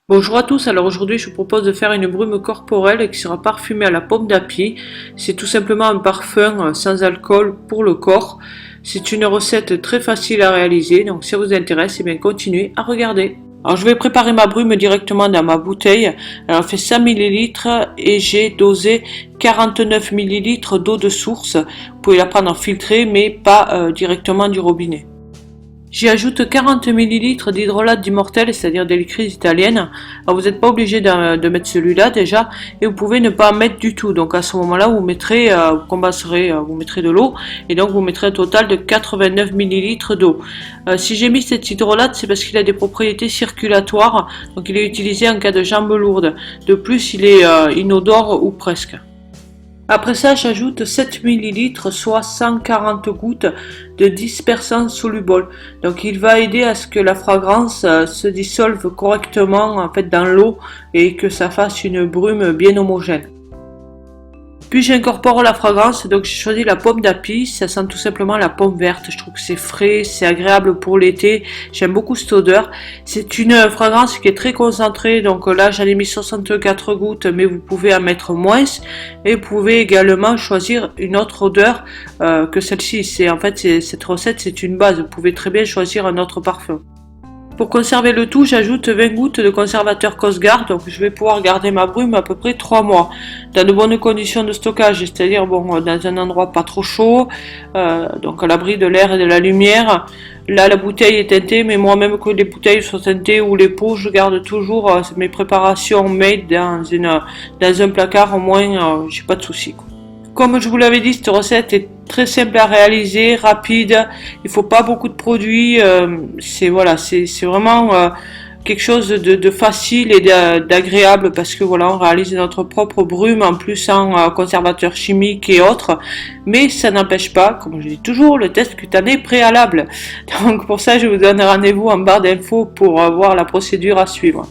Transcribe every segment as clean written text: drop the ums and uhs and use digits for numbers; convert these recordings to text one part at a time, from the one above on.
Bonjour à tous, alors aujourd'hui je vous propose de faire une brume corporelle qui sera parfumée à la pomme d'api. C'est tout simplement un parfum sans alcool pour le corps. C'est une recette très facile à réaliser, donc si ça vous intéresse, bien continuez à regarder. Alors je vais préparer ma brume directement dans ma bouteille. Alors elle fait 100 ml et j'ai dosé 49 ml d'eau de source. Vous pouvez la prendre filtrée mais pas directement du robinet. J'y ajoute 40 ml d'hydrolat d'immortel, c'est-à-dire d'hélicryse italienne. Alors vous n'êtes pas obligé de mettre celui-là déjà, et vous pouvez ne pas en mettre du tout. Donc à ce moment-là, vous mettrez, vous mettrez de l'eau, et donc vous mettrez un total de 89 ml d'eau. Si j'ai mis cet hydrolat, c'est parce qu'il a des propriétés circulatoires, donc il est utilisé en cas de jambes lourdes. De plus, il est inodore ou presque. Après ça, j'ajoute 7 ml, soit 140 gouttes de dispersant soluble. Donc il va aider à ce que la fragrance se dissolve correctement en fait dans l'eau et que ça fasse une brume bien homogène. Puis j'incorpore la fragrance, donc j'ai choisi la pomme d'api, ça sent tout simplement la pomme verte, je trouve que c'est frais, c'est agréable pour l'été, j'aime beaucoup cette odeur. C'est une fragrance qui est très concentrée, donc là j'en ai mis 64 gouttes, mais vous pouvez en mettre moins, et vous pouvez également choisir une autre odeur que celle-ci. Cette recette c'est une base, vous pouvez très bien choisir un autre parfum. Pour conserver le tout, j'ajoute 20 gouttes de conservateur Cosgard, donc je vais pouvoir garder ma brume à peu près 3 mois, dans de bonnes conditions de stockage, c'est-à-dire dans un endroit pas trop chaud, donc à l'abri de l'air et de la lumière. Là, la bouteille est teintée, mais moi-même que les bouteilles soient teintées ou les pots, je garde toujours mes préparations made dans un placard, au moins j'ai pas de soucis. Comme je vous l'avais dit, cette recette est très simple à réaliser, rapide, il faut pas beaucoup de produits, c'est vraiment quelque chose de facile et d'agréable parce que voilà, on réalise notre propre brume en plus sans conservateur chimique et autres, mais ça n'empêche pas, comme je dis toujours, le test cutané préalable. Donc pour ça, je vous donne rendez-vous en barre d'infos pour voir la procédure à suivre.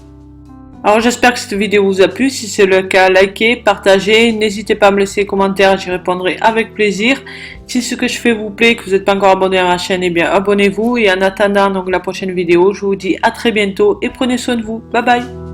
Alors j'espère que cette vidéo vous a plu, si c'est le cas, likez, partagez, n'hésitez pas à me laisser des commentaires, j'y répondrai avec plaisir. Si ce que je fais vous plaît, que vous n'êtes pas encore abonné à ma chaîne, eh bien abonnez-vous, et en attendant donc la prochaine vidéo, je vous dis à très bientôt et prenez soin de vous, bye bye.